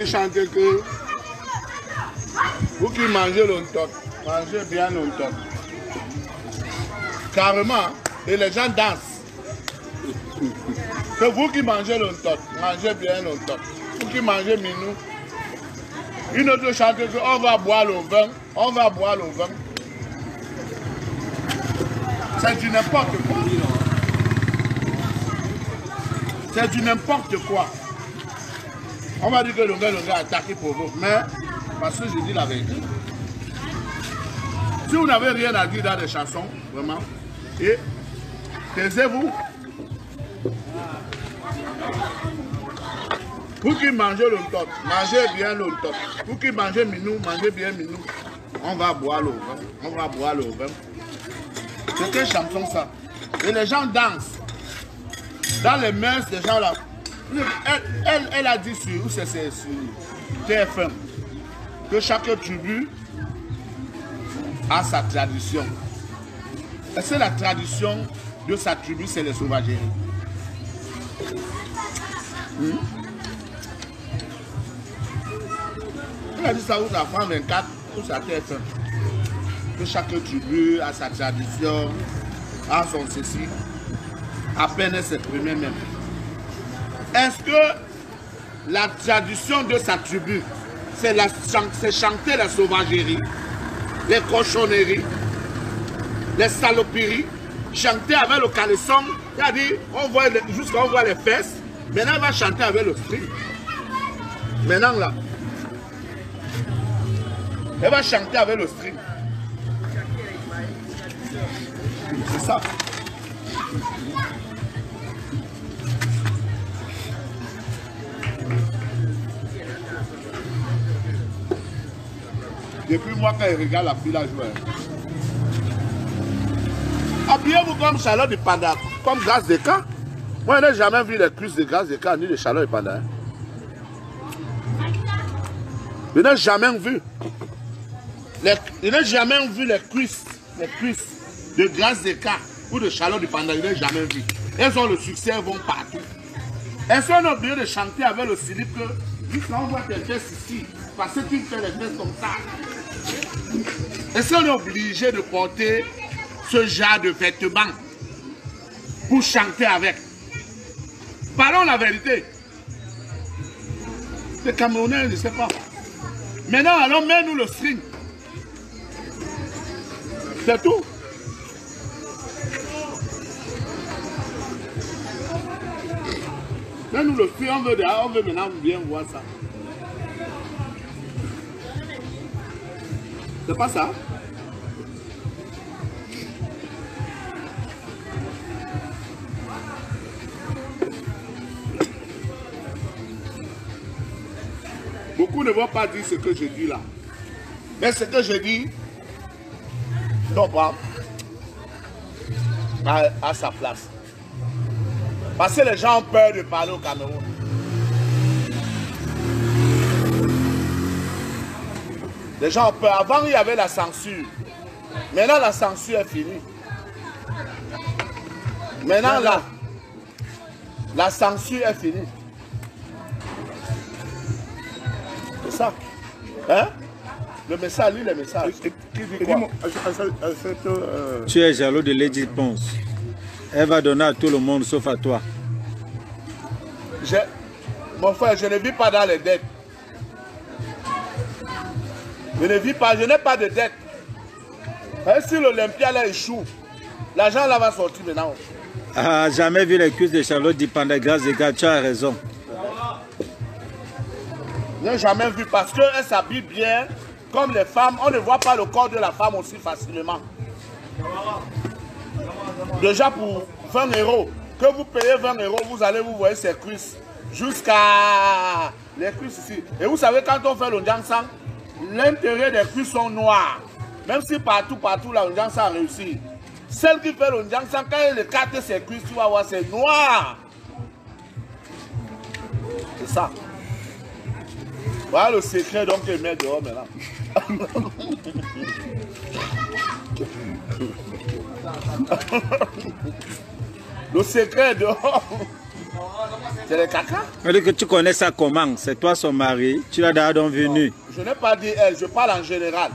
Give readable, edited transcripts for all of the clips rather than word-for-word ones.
Chanter que vous qui mangez longtemps, mangez bien longtemps. Carrément, et les gens dansent. Que vous qui mangez longtemps, mangez bien longtemps. Vous qui mangez minou, une autre chanter que on va boire le vin, on va boire le vin. C'est du n'importe quoi. C'est du n'importe quoi. On va dire que le gars a attaqué pour vous, mais parce que je dis la vérité. Si vous n'avez rien à dire dans les chansons, vraiment, et taisez-vous. Vous qui mangez longtemps, mangez bien longtemps. Vous qui mangez minou, mangez bien minou. On va boire le vin. On va boire le vin. C'est quelle chanson ça? Et les gens dansent. Dans les mœurs des gens là. Elle a dit sur TF1 que chaque tribu a sa tradition. Et c'est la tradition de sa tribu, c'est les sauvageries. Elle a dit ça où la France 24 ou sa TF1. Que chaque tribu a sa tradition, a son ceci. À peine s'exprimer même. Est-ce que la tradition de sa tribu, c'est chanter la sauvagerie, les cochonneries, les saloperies, chanter avec le caleçon, c'est-à-dire jusqu'à on voit les fesses, maintenant elle va chanter avec le string. Maintenant là, elle va chanter avec le string. C'est ça. Depuis moi, quand il regarde la fille, la joueur. Habillez-vous comme Charlotte de Panda, comme Grâce de Cas. Moi, je n'ai jamais vu les cuisses de Grâce de Cas ni de Charlotte de Panda. Je n'ai jamais vu. Je n'ai jamais vu les cuisses de Grâce de Cas ou de Charlotte de Panda. Je n'ai jamais vu. Elles ont le succès, elles vont partout. Elles sont obligées de chanter avec le slip que, juste là, on voit tes fesses ici. Parce que tu fais les fesses comme ça. Est-ce qu'on est obligé de porter ce genre de vêtements pour chanter avec? Parlons la vérité. Les Camerounais, je ne sais pas. Maintenant, allons mets-nous le string. C'est tout. Mets-nous le string, on veut maintenant bien voir ça. C'est pas ça. Beaucoup ne vont pas dire ce que je dis là. Mais ce que je dis, non pas à sa place. Parce que les gens ont peur de parler au Cameroun. Les gens ont peur. Avant, il y avait la censure. Maintenant, la censure est finie. Maintenant, là, la censure est finie. C'est ça. Hein? Le message, lis le message. Qui dit quoi? Tu es jaloux de Lady Ponce. Elle va donner à tout le monde sauf à toi. Mon frère, je ne vis pas dans les dettes. Je ne vis pas, je n'ai pas de dette. Et si l'Olympia là échoue, l'argent là va sortir maintenant. Ah, jamais vu les cuisses de Charlotte Dipanda, grâce de gars, tu as raison. Je n'ai jamais vu parce qu'elle s'habille bien, comme les femmes, on ne voit pas le corps de la femme aussi facilement. Déjà pour 20 €, que vous payez 20 €, vous allez vous voir ses cuisses jusqu'à les cuisses ici. Et vous savez, quand on fait le Ndjansang, l'intérieur des cuisses sont noirs. Même si partout là, le Ndjansang a réussi. Celle qui fait le Ndjansang, quand elle écarte ses cuisses, tu vas voir, c'est noir. C'est ça. Voilà le secret donc qu'elle met dehors maintenant. Le secret dehors. C'est les caca. Elle dit que tu connais ça comment? C'est toi son mari, tu l'as d'abord venu. Je n'ai pas dit elle, je parle en général.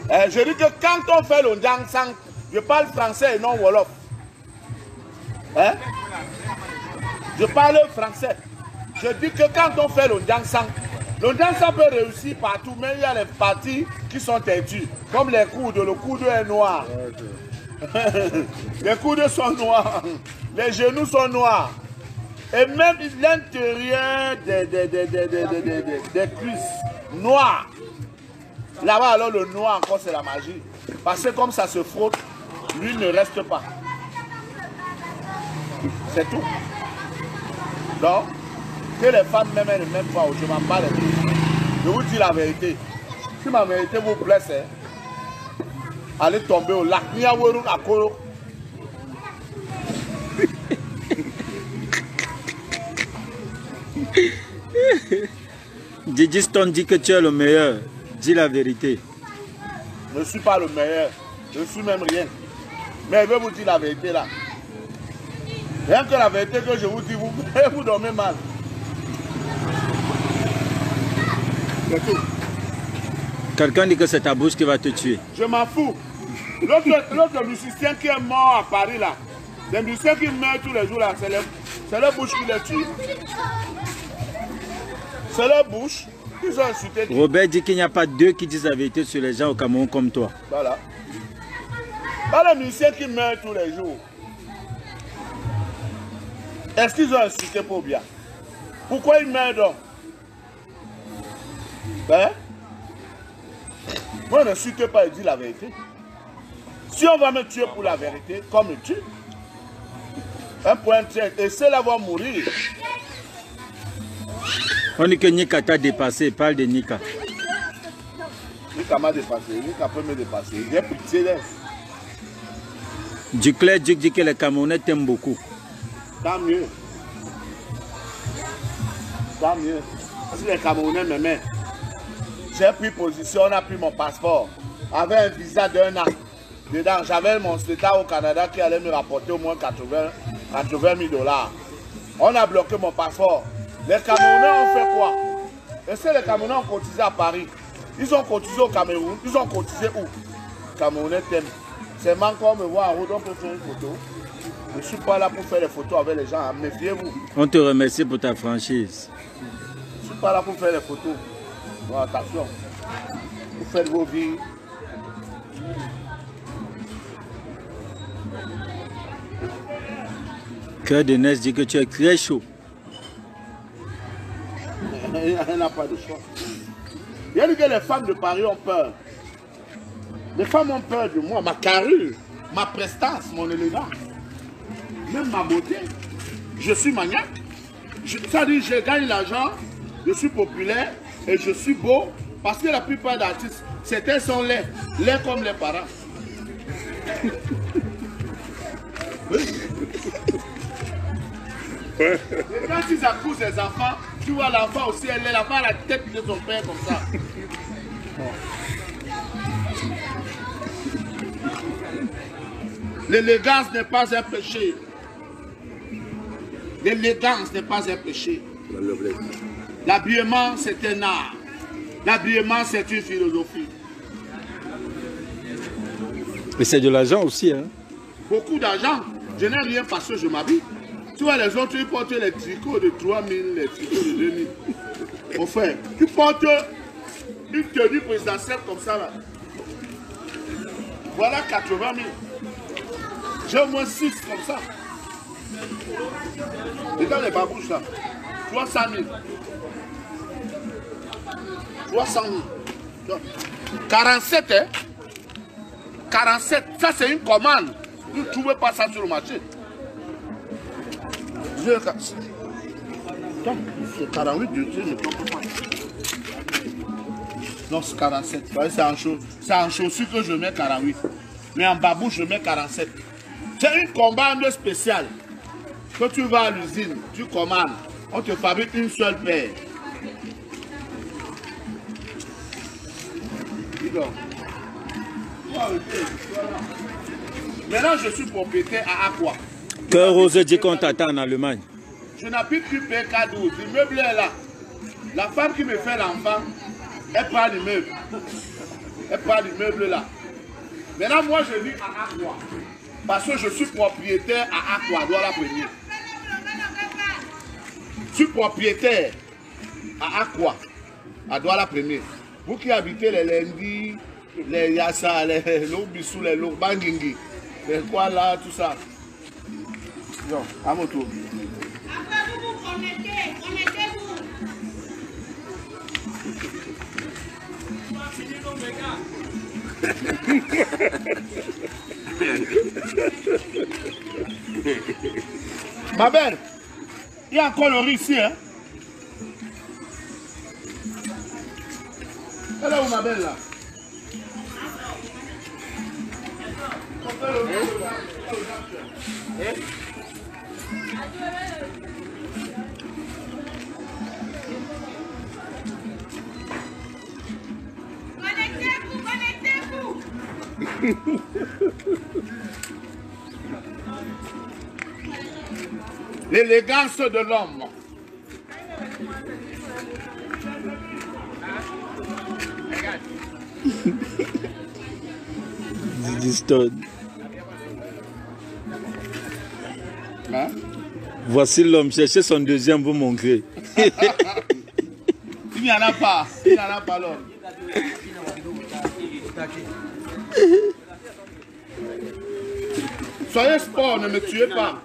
Je dis que quand on fait le dansang, je parle français et non wolof. Hein? Je parle français. Je dis que quand on fait le dansang peut réussir partout, mais il y a les parties qui sont têtues, comme les coudes. Le coude est noir. Les coudes sont noirs. Les genoux sont noirs. Et même l'intérieur des cuisses noires. Là-bas, alors le noir encore, c'est la magie. Parce que comme ça se frotte, lui ne reste pas. C'est tout. Donc, que les femmes même elles ne m'aiment pas, je m'en bats les couilles. Je vous dis la vérité. Si ma vérité vous blesse, allez tomber au lac. Didi Stone dit que tu es le meilleur. Dis la vérité. Je ne suis pas le meilleur. Je ne suis même rien. Mais je vais vous dire la vérité là. Rien que la vérité que je vous dis, vous dormez mal. C'est tout. Quelqu'un dit que c'est ta bouche qui va te tuer. Je m'en fous. L'autre musicien qui est mort à Paris là, les musiciens qui meurent tous les jours là, c'est leur bouche qui les tue. C'est leur bouche qu'ils ont insulté. Robert dit qu'il n'y a pas deux qui disent la vérité sur les gens au Cameroun comme toi. Voilà. Pas les musiciens qui meurent tous les jours. Est-ce qu'ils ont insulté pour bien? Pourquoi ils meurent donc? Ben, moi, n'insulte pas et dis la vérité. Si on va me tuer pour la vérité, qu'on me tue. Un point de et ceux-là vont mourir. On dit que Nika t'a dépassé, parle de Nika. Nika m'a dépassé, Nika peut me dépasser. J'ai pitié d'elle. Duclerc dit que les Camerounais t'aiment beaucoup. Tant mieux. Tant mieux. Si les Camerounais m'aimaient, j'ai pris position, on a pris mon passeport. Avec un visa d'1 an. Dedans, j'avais mon état au Canada qui allait me rapporter au moins 80 000 $. On a bloqué mon passeport. Les Camerounais ont fait quoi? Et c'est les Camerounais ont cotisé à Paris. Ils ont cotisé au Cameroun. Ils ont cotisé où? Les Camerounais t'aiment. C'est manquant me voir en route, on peut faire une photo. Je ne suis pas là pour faire des photos avec les gens. Méfiez-vous. On te remercie pour ta franchise. Je ne suis pas là pour faire des photos. Bon, attention. Vous faites vos vies. Cœur de Ness dit que tu es très chaud. Elle n'a pas de choix. Il y a dit que les femmes de Paris ont peur. Les femmes ont peur de moi, ma carrure, ma prestance, mon élégance, même ma beauté. Je suis maniaque. C'est-à-dire je gagne l'argent, je suis populaire et je suis beau parce que la plupart d'artistes, certains sont laids comme les parents. Et quand ils accouchent des enfants, tu vois l'enfant aussi, elle est là-bas à la tête de son père comme ça. L'élégance n'est pas un péché. L'élégance n'est pas un péché. L'habillement, c'est un art. L'habillement, c'est une philosophie. Et c'est de l'argent aussi, hein? Beaucoup d'argent. Je n'ai rien parce que je m'habille. Tu vois, les autres, ils portent les tricots de 3 000, les tricots de 2 000. Mon frère, tu portes une tenue présidentielle comme ça, là. Voilà 80 000. J'ai au moins 6 comme ça. Et dans les babouches, là, 300 000. 300 000. 47, hein? 47, ça c'est une commande. Vous ne trouvez pas ça sur le marché. C'est 48, je ne comprends pas. Non, c'est 47. C'est en chaussures que je mets 48. Mais en babouche, je mets 47. C'est une commande spéciale. Quand tu vas à l'usine, tu commandes. On te fabrique une seule paire. Dis donc. Maintenant, je suis propriétaire à Aqua. Cœur Rose dit qu'on t'attend en Allemagne. Je n'habite plus PK12. L'immeuble est là. La femme qui me fait l'enfant, elle prend l'immeuble. Elle prend l'immeuble là. Maintenant, moi, je vis à Aqua. Parce que je suis propriétaire à Aqua, Douala Premier. Je suis propriétaire à Aqua, à Douala Premier. Vous qui habitez les Lendi, les Yassa, les Lobissou, les Bangingi, les quoi là, tout ça. Non, à mon tour. Après vous vous connectez-vous. Ma belle, il y a encore le riz ici, hein? Elle est où ma belle là? Connectez-vous, connectez-vous. L'élégance de l'homme. Hein? Voici l'homme, cherchez son deuxième, vous montrer. Il n'y en a pas, il n'y en a pas l'homme. Soyez sport, ne me tuez pas.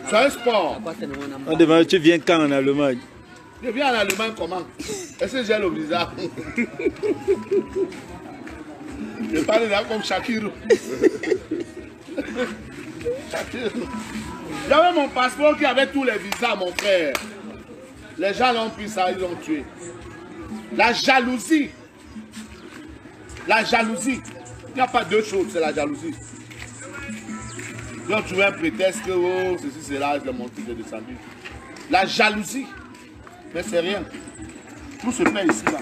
Soyez sport. On demande, tu viens quand en Allemagne? Je viens en Allemagne comment? Est-ce que j'ai le visa? Je parle là comme Shakiro. J'avais mon passeport qui avait tous les visas, mon frère. Les gens l'ont pris ça, ils l'ont tué. La jalousie. La jalousie. Il n'y a pas deux choses, c'est la jalousie. Ils ont trouvé un prétexte que oh, ceci, c'est là, je monté, j'ai descendu. La jalousie. Mais c'est rien. Tout se fait ici, là.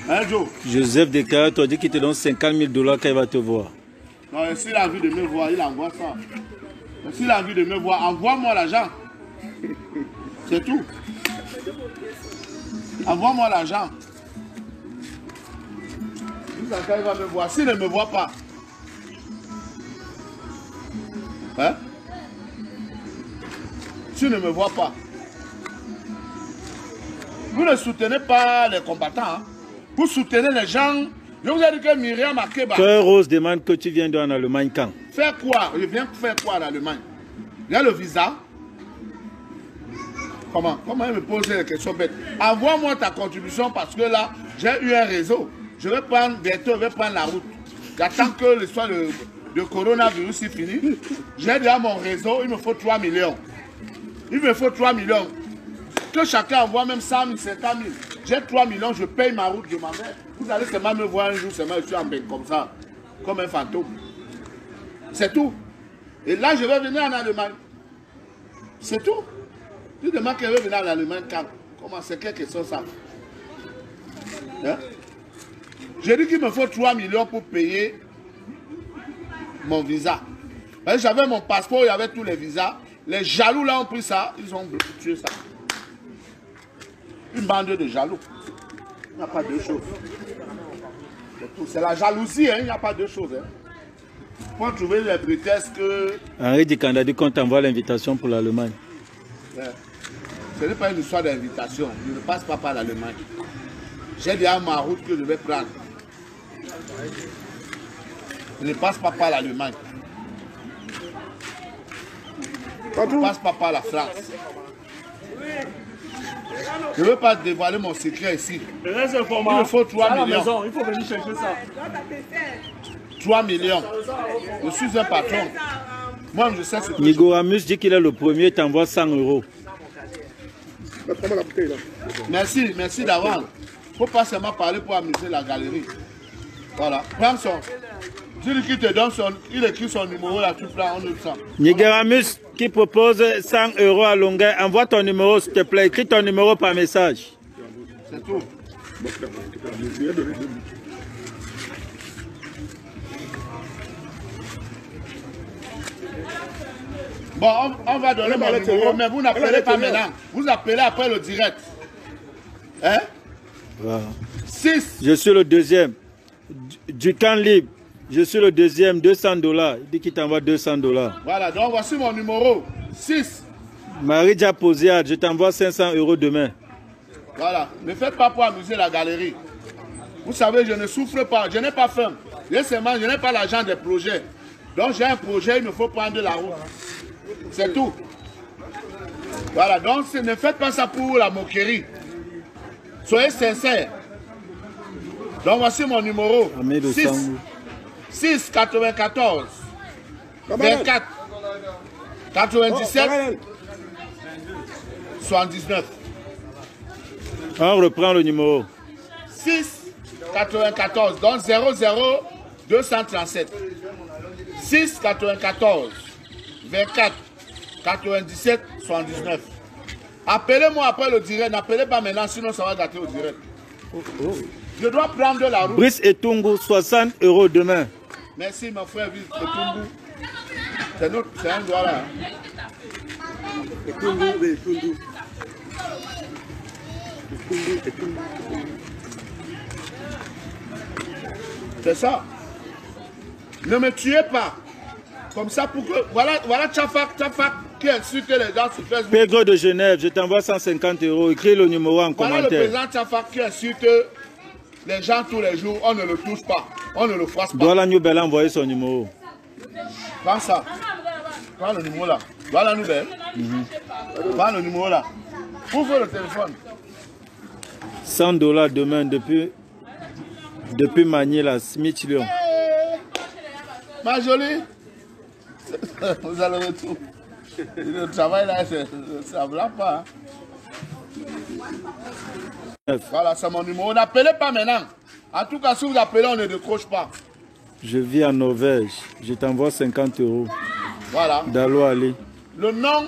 Hein, Joe? Joseph Descartes, tu as dit qu'il te donne 50 000 $ quand il va te voir. Non, s'il a envie de me voir, il envoie ça. S'il a envie de me voir, envoie-moi l'argent. C'est tout. Envoie-moi l'argent. Quand il va me voir, s'il ne me voit pas. Hein? S'il ne me voit pas. Vous ne soutenez pas les combattants. Hein? Vous soutenez les gens. Je vous ai dit que Myriam Makeba. Cœur Rose demande que tu viens en Allemagne quand? Faire quoi? Je viens faire quoi en Allemagne? Il y a le visa. Comment? Comment il me pose des questions bêtes? Envoie-moi ta contribution parce que là, j'ai eu un réseau. Je vais prendre bientôt, je vais prendre la route. J'attends que l'histoire de coronavirus est finie. J'ai déjà mon réseau, il me faut 3 millions. Il me faut 3 millions. Que chacun envoie même 100 000, 50 000. J'ai 3 millions, je paye ma route, je m'en vais. Vous allez seulement me voir un jour, seulement je suis en bain comme ça, comme un fantôme. C'est tout. Et là, je vais venir en Allemagne. C'est tout. Tu demandes qu'elle veut venir en Allemagne quand? Comment c'est quelle question ça? Hein? J'ai dit qu'il me faut 3 millions pour payer mon visa. J'avais mon passeport, il y avait tous les visas. Les jaloux là ont pris ça, ils ont tué ça. Une bande de jaloux. Il n'y a pas deux choses. C'est la jalousie, hein? Il n'y a pas deux choses. Hein? Pour trouver les prétextes que... Henri Dikanda dit qu'on t'envoie l'invitation pour l'Allemagne. Ouais. Ce n'est pas une histoire d'invitation. Je ne passe pas par l'Allemagne. J'ai déjà ma route que je vais prendre. Je ne passe pas par l'Allemagne. Je ne passe pas par la France. Je ne veux pas dévoiler mon secret ici. Il me faut 3 millions. Il faut venir chercher ça. 3 millions. Je suis un patron. Moi, je sais ce que Nigo Amus dit qu'il est le premier, il t'envoie 100 €. Merci, merci d'avance. Il ne faut pas seulement parler pour amuser la galerie. Voilà. Prends son. Dis-lui qu'il te donne son. Il écrit son numéro là, tu prends, on le sent. Nigeramus qui propose 100 € à longueur. Envoie ton numéro, s'il te plaît. Écris ton numéro par message. C'est tout. Bon, on va donner mon numéro, mais vous n'appelez pas maintenant. Vous appelez après le direct. Hein? Voilà. 6. Je suis le deuxième. Du temps libre. Je suis le deuxième, $200. Il dit qu'il t'envoie $200. Voilà, donc voici mon numéro. 6. Marie-Dia Posiade, je t'envoie 500 € demain. Voilà, ne faites pas pour amuser la galerie. Vous savez, je ne souffre pas, je n'ai pas faim. Je n'ai pas l'argent des projets. Donc j'ai un projet, il me faut prendre la route. C'est tout. Voilà, donc ne faites pas ça pour la moquerie. Soyez sincères. Donc voici mon numéro. 6 94 24 97 79. On reprend le numéro. 6 94, donc 00 237. 6 94 24 97 79. Appelez-moi après le direct, n'appelez pas maintenant, sinon ça va gâter au direct. Je dois prendre la route. Brice et Tungu, 60 € demain. Merci mon frère Brice et Tungu. C'est un doigt là. C'est ça. Ne me tuez pas. Comme ça pour que... Voilà Tchafak qui insulte les gens sur Facebook. Pedro de Genève, je t'envoie 150 €. Écris le numéro en Voilà commentaire. le président Tchafak qui insulte les gens tous les jours. On ne le touche pas. On ne le froisse pas. Douala Newbel a envoyé son numéro. Prends ça. Prends le numéro là. Douala Newbel. Prends le numéro là. Ouvre le téléphone. 100 $ demain depuis Manila, Smith Lyon. Ma jolie. Vous allez retour. Le travail là, ça ne blanc pas. Hein. Voilà, c'est mon numéro. N'appelez pas maintenant. En tout cas, si vous appelez, on ne décroche pas. Je vis en Norvège. Je t'envoie 50 €. Voilà. Dalo Ali. Le nom,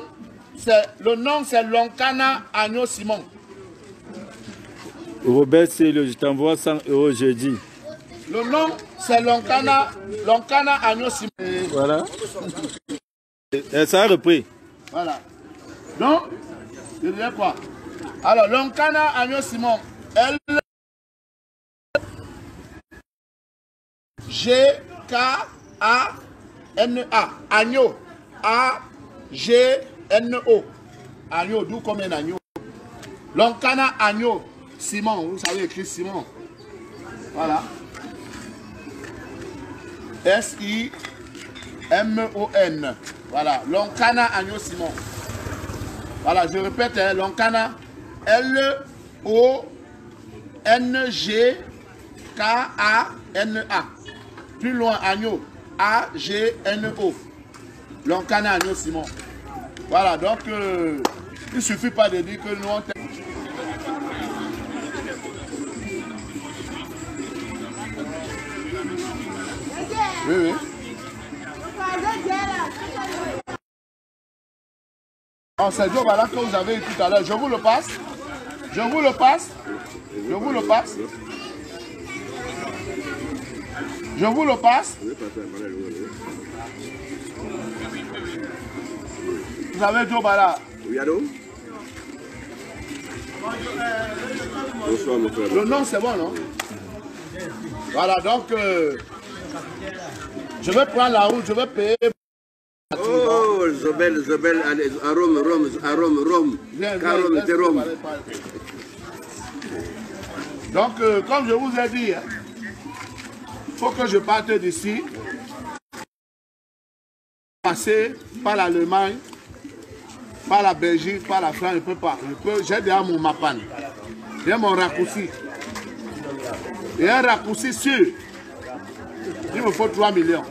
c'est Lonkana Agno Simon. Robert Célio, je t'envoie 100 € jeudi. Le nom, c'est Lonkana Agno Simon. Voilà. Et ça a repris. Voilà. Donc, je dirais quoi? Alors, Lonkana Agno Simon, L G-K-A-N-A. Agno. A-G-N-O. Agno, d'où comme un agneau. Lonkana Agno Simon, vous savez écrire Simon. Voilà. S-I-M-O-N. Voilà. Lonkana Agno Simon. Voilà, je répète, hein, Lonkana. L-O-N-G-K-A-N-A. Plus loin, Agno. A-G-N-O. Lonkana Agno Simon. Voilà, donc il ne suffit pas de dire que nous on t'aime. Oui, oui. Oh, c'est Dieu, voilà que vous avez eu tout à l'heure. Je vous le passe. Je vous le passe. Je vous le passe. Je vous le passe. Vous avez Joe Bala. Oui, allô? Bonsoir, mon frère. Le nom, c'est bon, non? Voilà, donc, je vais prendre la route, je vais payer. Oh, Zobel, à Rome. Viens, Rome, c'est Rome. Donc, comme je vous ai dit, il faut que je parte d'ici, passer par l'Allemagne, par la Belgique, par la France, je ne peux pas. J'ai déjà mon mapan, j'ai mon raccourci. Et un raccourci sûr, il me faut 3 millions.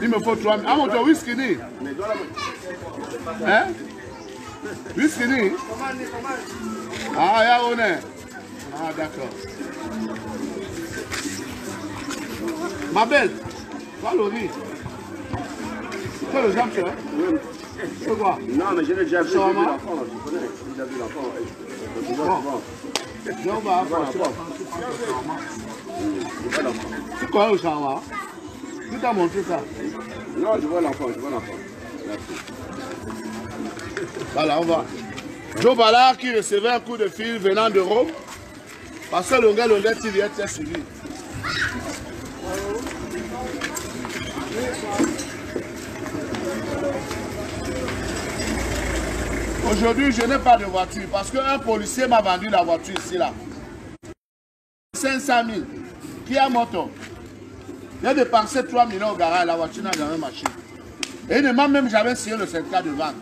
Il me faut 3 millions. Ah, mon Dieu, whisky ni. Hein? Whisky ni. Ah, ya on est. Ah, d'accord. Ma belle, toi, Laurie. C'est le jambes, hein? C'est quoi? Non, mais je l'ai déjà vu. Bon. Je vais avoir tu connais le chama? Qui t'a montré ça? Non, je vois l'enfant, je vois l'enfant. Voilà, on va. Joe Bala qui recevait un coup de fil venant de Rome. Parce que le gars, il vient être suivi. Aujourd'hui, je n'ai pas de voiture parce qu'un policier m'a vendu la voiture ici, là. 500 000. Qui a moto? J'ai dépensé 3 millions au garage, la voiture n'a jamais marché. Et il demande même jamais signé le certificat de vente.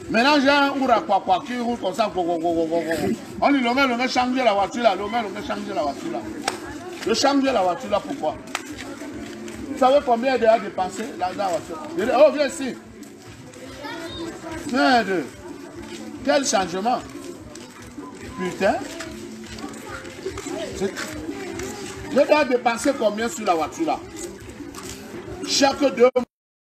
Maintenant, j'ai un oura quoi qui roule comme ça. On dit, le mec change la voiture là, le mec change la voiture là. Je change la voiture là, pourquoi? Vous savez combien il a dépensé la voiture? Je dis, oh, viens ici. Merde. Quel changement? Putain. Je dois dépenser combien sur la voiture là? Chaque 2 mois,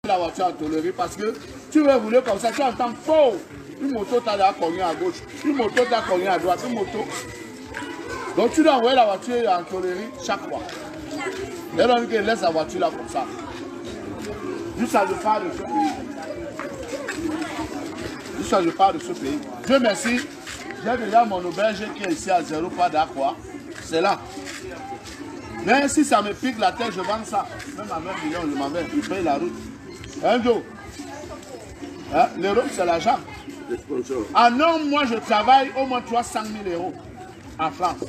la voiture à tolérer parce que tu veux rouler comme ça, tu entends faux. Une moto t'a cogné à gauche, une moto t'a cogné à droite, une moto. Donc tu dois envoyer la voiture en tolérer chaque fois. Et donc il laisse la voiture là comme ça. Juste à je parle de ce pays. Juste à je parle de ce pays. Dieu merci, j'ai déjà mon auberge qui est ici à 0 pas d'aqua. C'est là. Mais si ça me pique la tête, je vends ça. Même à 20 millions, je m'en vais. Je paye la route. Un jour. Hein? L'euro, c'est l'argent. En un mois, je travaille au moins 300 000 euros en France.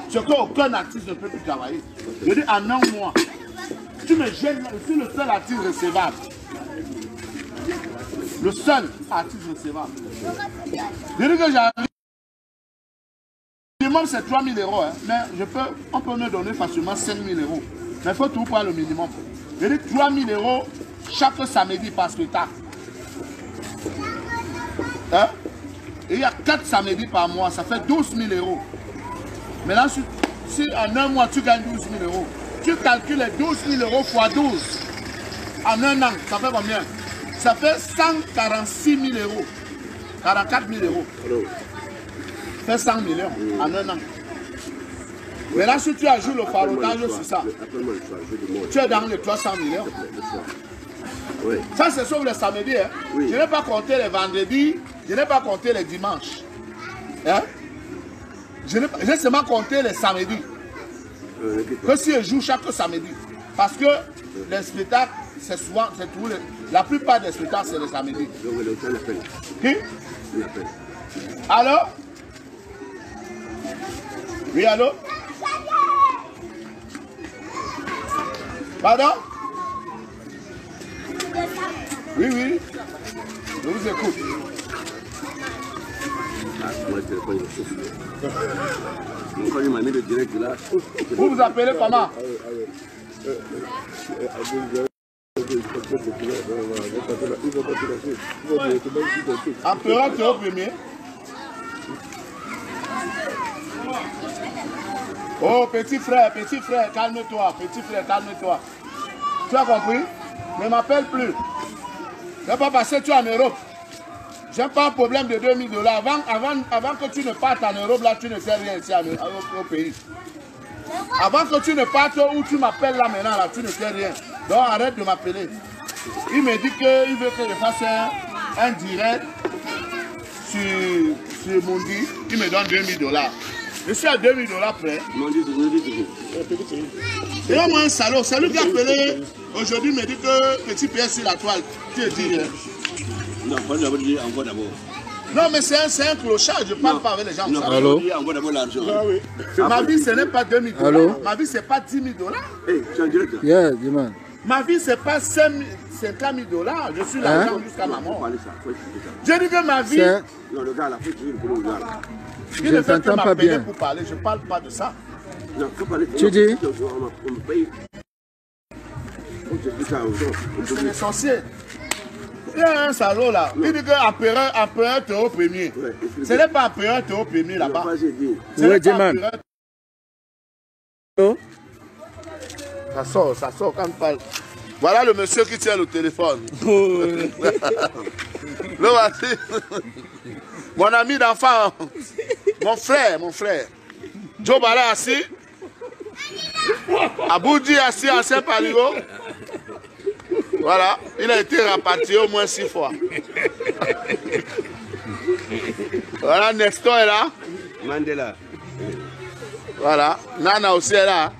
Ce qu'aucun artiste ne peut plus travailler. Je dis en un mois. Tu me gênes, je suis le seul artiste recevable. Le seul artiste recevable. Je dis que j'arrive. Le minimum c'est 3 000 euros, hein. Mais on peut me donner facilement 5 000 euros. Mais il faut tout pas le minimum. Je dis 3 000 euros chaque samedi par spectacle. Hein? Et il y a 4 samedis par mois, ça fait 12 000 euros. Maintenant, si en un mois tu gagnes 12 000 euros, tu calcules les 12 000 euros x 12. En un an, ça fait combien? Ça fait 146 000 euros. 44 000 euros. Fait 100 millions en un an. Mais là, si tu ajoutes le farotage sur ça, tu es dans les 300 millions. Oui. Ça, c'est sauf le samedi. Hein? Oui. Je n'ai pas compté les vendredis, je n'ai pas compté les dimanches. Hein? J'ai seulement compté les samedis. Que si je joue chaque samedi. Parce que les spectacles, c'est souvent, c'est tout. La plupart des spectacles, c'est les samedis. Qui? Allô? Oui, allô? Pardon? Oui, oui. Je vous écoute. Vous vous appelez comment? Empereur, tu es au premier. Oh, petit frère, calme-toi, petit frère, calme-toi. Tu as compris? Ne m'appelle plus. Je ne vais pas passer, tu es en Europe. Je n'ai pas un problème de 2 000 $. Avant que tu ne partes en Europe, là, tu ne fais rien ici au pays. Avant que tu ne partes où tu m'appelles là maintenant, là, tu ne fais rien. Donc arrête de m'appeler. Il me dit qu'il veut que je fasse un direct sur Mundi. Il me donne 2 000 $. Je suis à 2 000 $ près. Et au moins un salaud, c'est lui qui a appelé aujourd'hui, me dit que petit pied sur la toile. Tu es dit rien. Non, pas d'abord dire envoie d'abord. Non, mais c'est un clochard, je ne parle pas avec les gens. Allô? Envoie d'abord l'argent. Ah, oui. Ma vie, ce n'est pas 2 000 $. Ma vie, ce n'est pas 10 000 $. Hey, tu es en direct là? Yeah, dis-moi. Ma vie, ce n'est pas 50 000 $. Je suis l'argent jusqu'à ma mort. Je dis que ma vie. Non, le gars, là, faut dire pour le gars. Il ne fait que m'appeler pour parler, je ne parle pas de ça. Non, faut parler. Tu dis? On me paye. C'est l'essentiel. Il y a un salaud là. Il dit qu'empereur te au premier. Ce n'est pas empereur te au premier là-bas. Oui, Diman. Ça sort quand on parle. Voilà le monsieur qui tient le téléphone. Le voici. Mon ami d'enfant. Mon frère. Joe Bala assis. Aboudi assis à Saint-Paligo. Voilà. Il a été rapatrié au moins 6 fois. Voilà, Nestor est là. Mandela. Voilà, Nana aussi est là.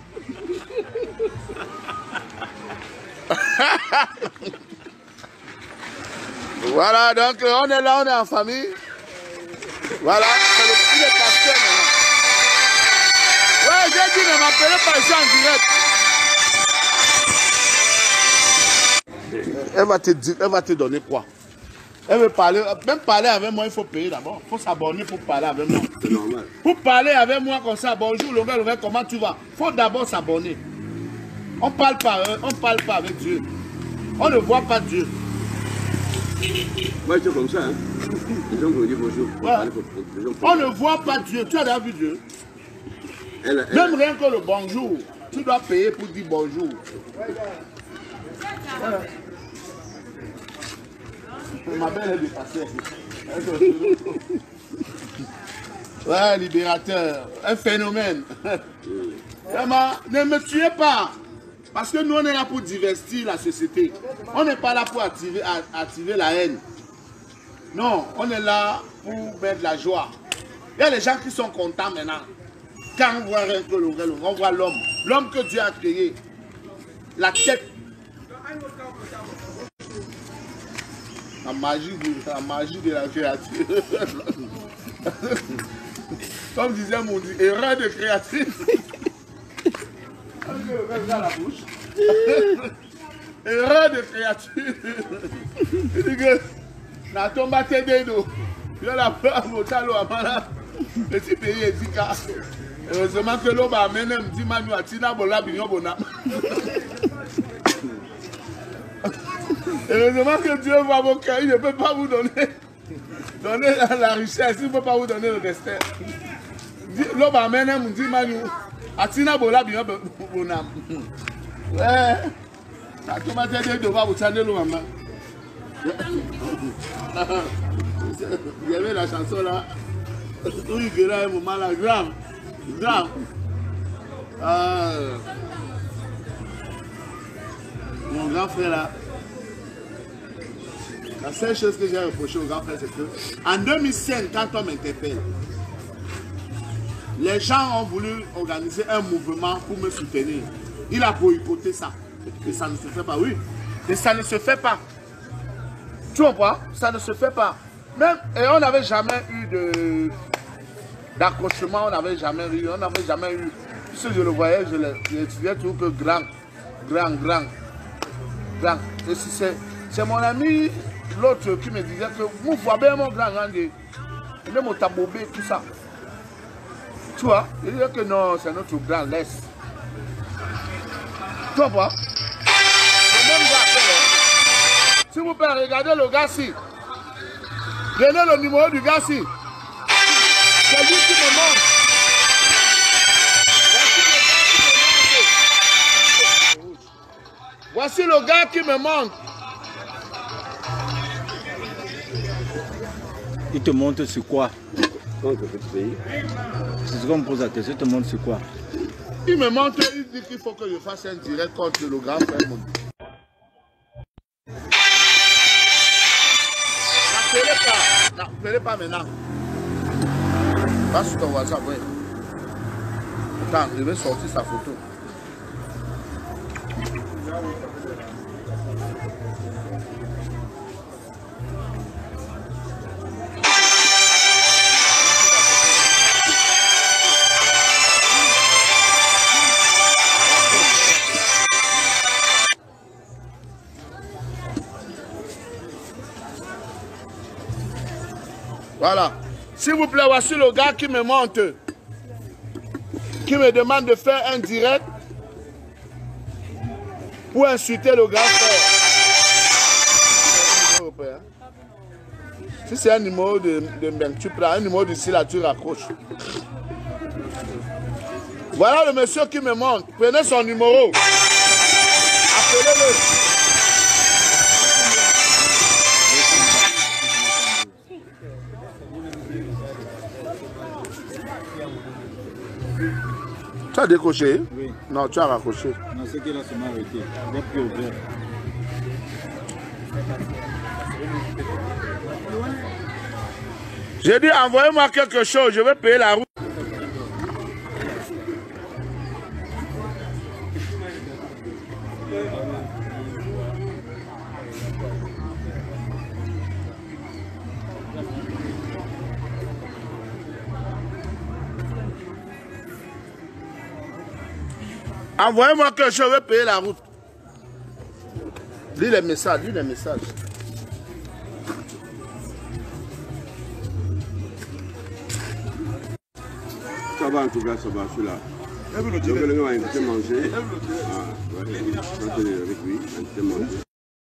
Voilà, donc on est là, on est en famille. Voilà, c'est le petit pasteur maintenant. Ouais, j'ai dit ne m'appelez pas ici en direct. Elle va te donner quoi? Elle veut parler, même parler avec moi, il faut payer d'abord. Il faut s'abonner pour parler avec moi. C'est normal. Pour parler avec moi comme ça, bonjour, Longueur, comment tu vas? Il faut d'abord s'abonner. On ne parle pas avec Dieu. On ne voit pas Dieu. Moi, je suis comme ça. Hein. Les gens me disent bonjour. Ouais. On ne voit pas Dieu. Tu as déjà vu Dieu? Même rien que le bonjour, tu dois payer pour dire bonjour. Voilà. Ma belle est dépassée. Ouais, libérateur. Un phénomène. Vraiment, ne me tuez pas. Parce que nous, on est là pour divertir la société. On n'est pas là pour activer la haine. Non, on est là pour mettre la joie. Il y a les gens qui sont contents maintenant. Quand on voit rien que on voit l'homme. L'homme que Dieu a créé. La tête. La magie de la créature. Comme disait mon Dieu, erreur de créature. Erreur de créature. Il dit que la tombe a t'aidé d'eau. Il a la peur à l'eau à Mana. Petit pays est dit car. Heureusement que l'eau va amener un petit manu à Tina Bola Bignon Bona. Heureusement que Dieu voit vos cœurs, il ne peut pas vous donner la richesse, il ne peut pas vous donner le destin. L'eau va amener un petit manu. Atina bola bien bonam. Ouais. La tomate de devoir vous tendre l'eau maman. Il y avait la chanson là. Où il guérit un moment là, grave. Mon grand frère là. La seule chose que j'ai reproché au grand frère, c'est que en 2005, quand on m'interpelle, les gens ont voulu organiser un mouvement pour me soutenir. Il a boycotté ça. Et ça ne se fait pas, oui. Et ça ne se fait pas. Tu comprends? Ça ne se fait pas. Même, et on n'avait jamais eu d'accrochement, on n'avait jamais eu. Si je le voyais, je l'étudiais toujours que grand. Et c'est mon ami, l'autre, qui me disait que vous voyez mon grand, même au tabobé, tout ça. Tu vois, il dit que non, c'est notre grand, laisse. Tu vois? Le même gars, si vous pouvez regarder le gars ci, prenez le numéro du gars ci. C'est lui qui me montre. Voici le gars qui me montre. Il te montre sur quoi? C'est ce qu'on me pose la question, il te montre sur quoi? Il me montre, il dit qu'il faut que je fasse un direct contre le grand frère Mondi. N'appelez pas maintenant. Va sur ton WhatsApp, oui. Attends, je vais sortir sa photo. Voilà. S'il vous plaît, voici le gars qui me monte, qui me demande de faire un direct pour insulter le grand frère. Si c'est un numéro de Mbeng, tu prends un numéro d'ici là, tu raccroches. Voilà le monsieur qui me monte. Prenez son numéro. Appelez-le. Tu as décroché? Oui. Non, tu as raccroché. Non, c'est qu'il a seulement arrêté. Il n'est plus ouvert. J'ai dit, envoyez-moi quelque chose, je vais payer la route. Envoyez-moi quelque chose, je vais payer la route. Lis les messages, lis les messages. Ça va en tout cas, ça va, celui-là. Donc le gars va inviter manger. Ah, ouais, avec lui, inviter manger.